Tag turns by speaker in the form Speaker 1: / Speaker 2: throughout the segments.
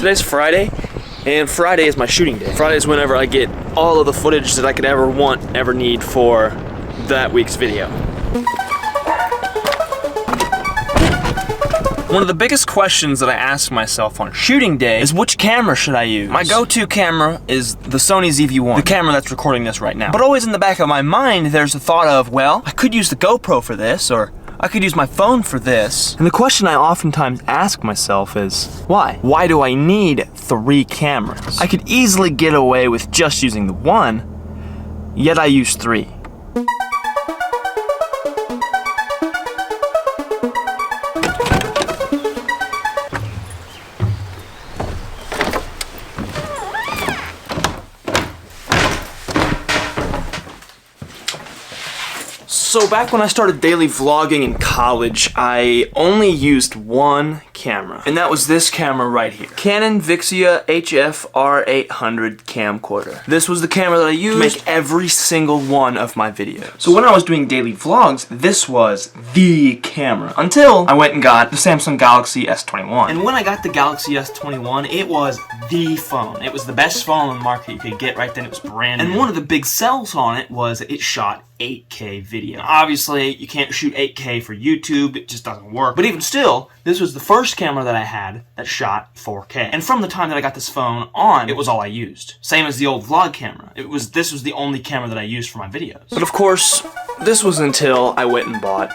Speaker 1: Today's Friday, and Friday is my shooting day. Friday is whenever I get all of the footage that I could ever need for that week's video. One of the biggest questions that I ask myself on shooting day is which camera should I use? My go-to camera is the SONY ZV-1, the camera that's recording this right now. But always in the back of my mind, there's the thought of, well, I could use the GoPro for this, or I could use my phone for this. And the question I oftentimes ask myself is, why? Why do I need 3 cameras? I could easily get away with just using the one, yet I use 3. So back when I started daily vlogging in college, I only used one camera, and that was this camera right here. Canon Vixia HF R800 camcorder. This was the camera that I used to make every single one of my videos. So when I was doing daily vlogs, this was the camera, until I went and got the Samsung Galaxy S21. And when I got the Galaxy S21, it was the phone. It was the best phone on the market you could get right then. It was brand new. And one of the big sells on it was it shot 8K video. Obviously, you can't shoot 8K for YouTube, it just doesn't work. But even still, this was the first camera that I had that shot 4K. And from the time that I got this phone on, it was all I used. Same as the old vlog camera. This was the only camera that I used for my videos. But of course, this was until I went and bought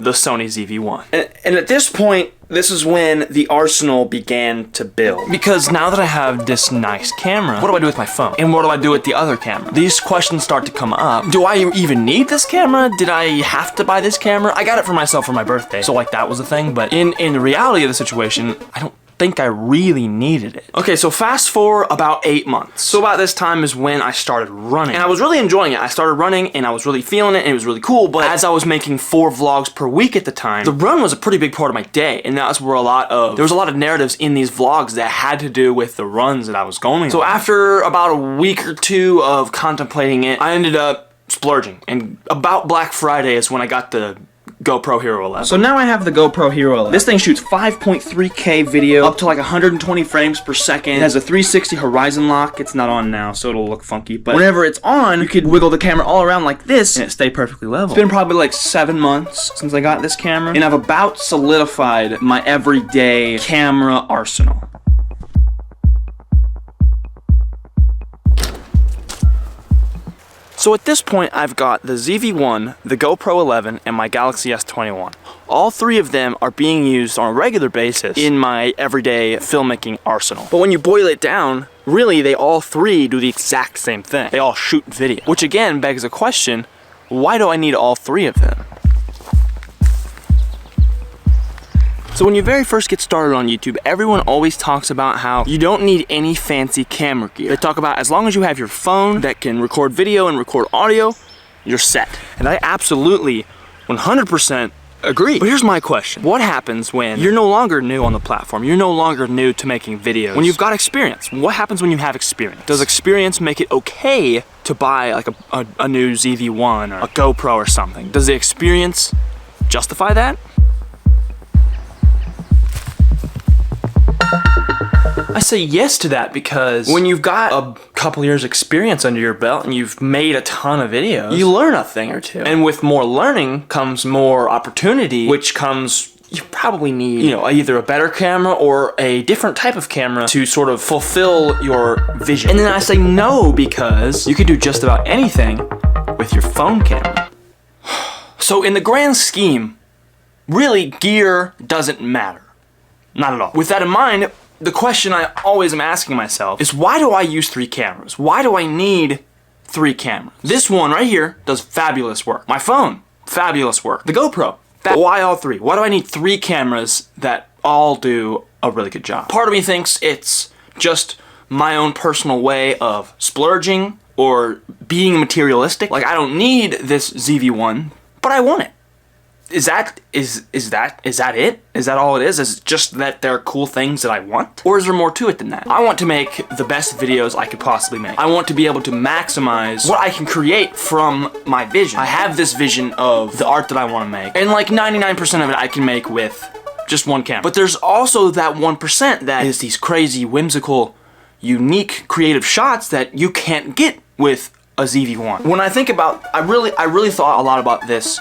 Speaker 1: the SONY ZV-1. And at this point, this is when the arsenal began to build. Because now that I have this nice camera, what do I do with my phone? And what do I do with the other camera? These questions start to come up. Do I even need this camera? Did I have to buy this camera? I got it for myself for my birthday, so like that was a thing, but in the reality of the situation, I don't think I really needed it. Okay, so fast forward about 8 months. So about this time is when I started running. And I was really enjoying it. I started running and I was really feeling it and it was really cool, but as I was making 4 vlogs per week at the time, the run was a pretty big part of my day, and that's where there was a lot of narratives in these vlogs that had to do with the runs that I was going on. So after about a week or 2 of contemplating it, I ended up splurging, and about Black Friday is when I got the GoPro HERO11. So now I have the GoPro HERO11. This thing shoots 5.3K video up to like 120 frames per second. It has a 360 horizon lock. It's not on now, so it'll look funky, but whenever it's on, you could wiggle the camera all around like this and it stay perfectly level. It's been probably like 7 months since I got this camera, and I've about solidified my everyday camera arsenal. So at this point, I've got the ZV-1, the GoPro 11, and my Galaxy S21. All 3 of them are being used on a regular basis in my everyday filmmaking arsenal. But when you boil it down, really they all 3 do the exact same thing. They all shoot video. Which again begs the question, why do I need all 3 of them? So when you very first get started on YouTube, everyone always talks about how you don't need any fancy camera gear. They talk about as long as you have your phone that can record video and record audio, you're set. And I absolutely 100% agree. But here's my question. What happens when you're no longer new on the platform? You're no longer new to making videos. When you've got experience, what happens when you have experience? Does experience make it okay to buy like a new ZV-1 or a GoPro or something? Does the experience justify that? I say yes to that because when you've got a couple years experience under your belt and you've made a ton of videos, you learn a thing or two. And with more learning comes more opportunity, which comes, you probably need, you know, either a better camera or a different type of camera to sort of fulfill your vision. And then I say no because you can do just about anything with your phone camera. So in the grand scheme, really gear doesn't matter. Not at all. With that in mind, the question I always am asking myself is, why do I use 3 cameras? Why do I need 3 cameras? This one right here does fabulous work. My phone, fabulous work. The GoPro, why all 3? Why do I need 3 cameras that all do a really good job? Part of me thinks it's just my own personal way of splurging or being materialistic. Like, I don't need this ZV-1, but I want it. Is that it? Is that all it is? Is it just that there are cool things that I want? Or is there more to it than that? I want to make the best videos I could possibly make. I want to be able to maximize what I can create from my vision. I have this vision of the art that I want to make, and like 99% of it I can make with Just one camera. But there's also that 1% that is these crazy, whimsical, unique, creative shots that you can't get with a ZV-1. When I think about, I really thought a lot about this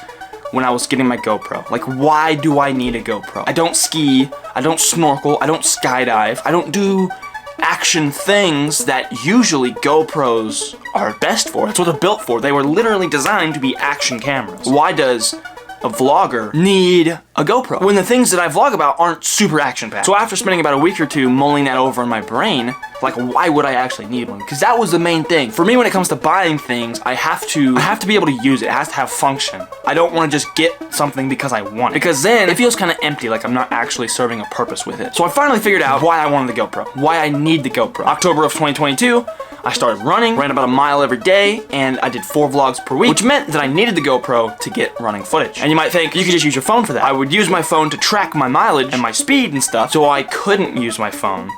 Speaker 1: when I was getting my GoPro. Like, why do I need a GoPro? I don't ski, I don't snorkel, I don't skydive, I don't do action things that usually GoPros are best for. That's what they're built for. They were literally designed to be action cameras. Why does a vlogger need a GoPro when the things that I vlog about aren't super action-packed? So after spending about a week or two mulling that over in my brain, like, why would I actually need one? Because that was the main thing. For me, when it comes to buying things, I have to be able to use it. It has to have function. I don't want to just get something because I want it. Because then it feels kind of empty, like I'm not actually serving a purpose with it. So I finally figured out why I wanted the GoPro, why I need the GoPro. October of 2022, I started running, ran about a mile every day, and I did 4 vlogs per week, which meant that I needed the GoPro to get running footage. And you might think, you could just use your phone for that. I would use my phone to track my mileage and my speed and stuff, so I couldn't use my phone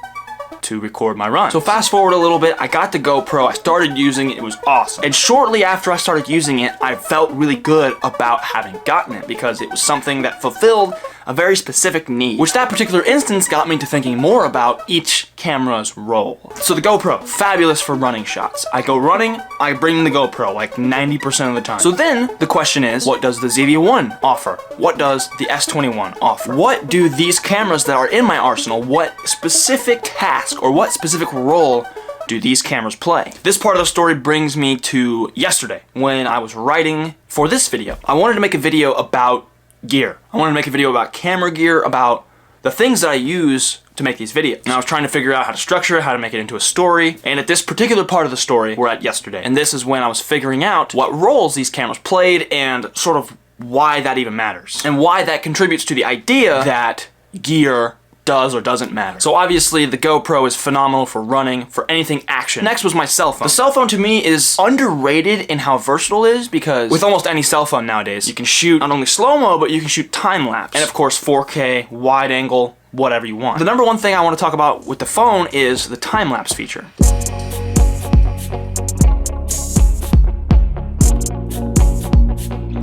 Speaker 1: to record my run. So fast forward a little bit, I got the GoPro, I started using it, it was awesome. And shortly after I started using it, I felt really good about having gotten it because it was something that fulfilled a very specific need, which that particular instance got me to thinking more about each camera's role. So the GoPro, fabulous for running shots. I go running, I bring the GoPro like 90% of the time. So then the question is, what does the ZV-1 offer? What does the S21 offer? What do these cameras that are in my arsenal, what specific task or what specific role do these cameras play? This part of the story brings me to yesterday when I was writing for this video. I wanted to make a video about gear. I wanted to make a video about camera gear, about the things that I use to make these videos. And I was trying to figure out how to structure it, how to make it into a story. And at this particular part of the story, we're at yesterday. And this is when I was figuring out what roles these cameras played and sort of why that even matters. And why that contributes to the idea that gear does or doesn't matter. So obviously the GoPro is phenomenal for running, for anything action. Next was my cell phone. The cell phone to me is underrated in how versatile it is because with almost any cell phone nowadays, you can shoot not only slow-mo, but you can shoot time-lapse. And of course 4K, wide angle, whatever you want. The number one thing I want to talk about with the phone is the time-lapse feature.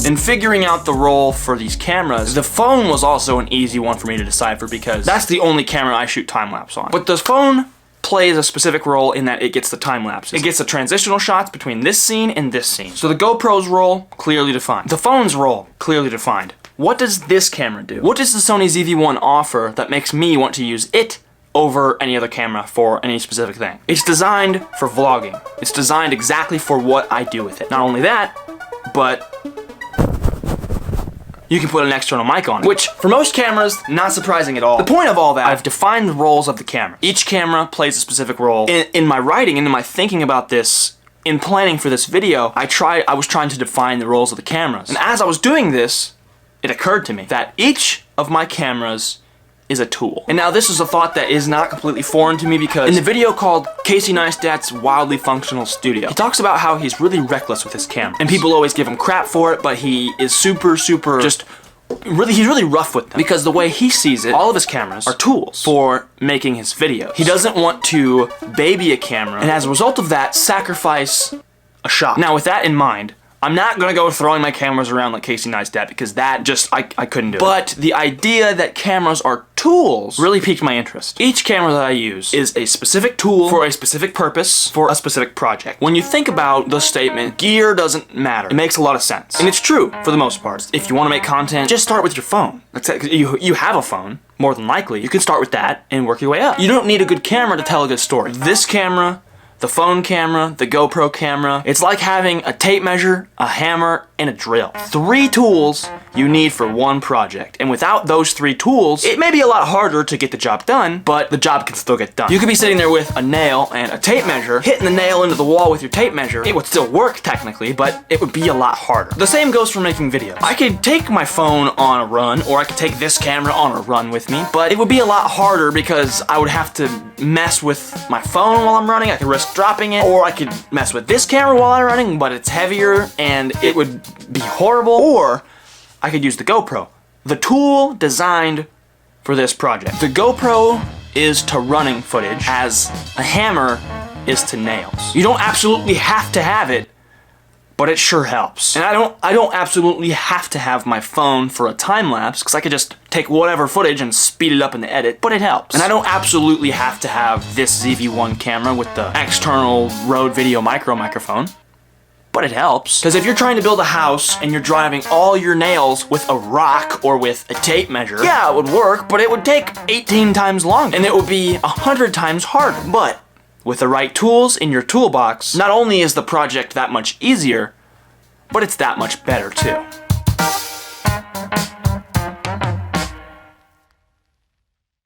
Speaker 1: In figuring out the role for these cameras, the phone was also an easy one for me to decipher because that's the only camera I shoot time-lapse on. But the phone plays a specific role in that it gets the time-lapses. It gets the transitional shots between this scene and this scene. So the GoPro's role, clearly defined. The phone's role, clearly defined. What does this camera do? What does the Sony ZV-1 offer that makes me want to use it over any other camera for any specific thing? It's designed for vlogging. It's designed exactly for what I do with it. Not only that, but you can put an external mic on it, which for most cameras, not surprising at all. The point of all that, I've defined the roles of the camera. Each camera plays a specific role. In my writing and in my thinking about this, in planning for this video, I was trying to define the roles of the cameras. And as I was doing this, it occurred to me that each of my cameras is a tool. And now this is a thought that is not completely foreign to me because in the video called Casey Neistat's Wildly Functional Studio, he talks about how he's really reckless with his camera. And people always give him crap for it, but he is super just he's really rough with them because the way he sees it, all of his cameras are tools for making his videos. He doesn't want to baby a camera and as a result of that, sacrifice a shot. Now with that in mind, I'm not gonna go throwing my cameras around like Casey Neistat because that just, I couldn't do it. But the idea that cameras are tools really piqued my interest. Each camera that I use is a specific tool for a specific purpose, for a specific project. When you think about the statement, gear doesn't matter, it makes a lot of sense. And it's true for the most part. If you wanna make content, just start with your phone. You have a phone, more than likely. You can start with that and work your way up. You don't need a good camera to tell a good story. This camera, the phone camera, the GoPro camera, it's like having a tape measure, a hammer, and a drill. 3 tools you need for one project. And without those 3 tools, it may be a lot harder to get the job done, but the job can still get done. You could be sitting there with a nail and a tape measure, hitting the nail into the wall with your tape measure. It would still work technically, but it would be a lot harder. The same goes for making videos. I could take my phone on a run, or I could take this camera on a run with me, but it would be a lot harder because I would have to mess with my phone while I'm running. I could risk dropping it, or I could mess with this camera while I'm running, but it's heavier and it would be horrible, or I could use the GoPro, the tool designed for this project. The GoPro is to running footage as a hammer is to nails. You don't absolutely have to have it, but it sure helps. And I don't absolutely have to have my phone for a time lapse, because I could just take whatever footage and speed it up in the edit, but it helps. And I don't absolutely have to have this ZV-1 camera with the external Rode Video Micro microphone, but it helps. Because if you're trying to build a house and you're driving all your nails with a rock or with a tape measure, yeah, it would work, but it would take 18 times longer, and it would be 100 times harder. But with the right tools in your toolbox, not only is the project that much easier, but it's that much better too.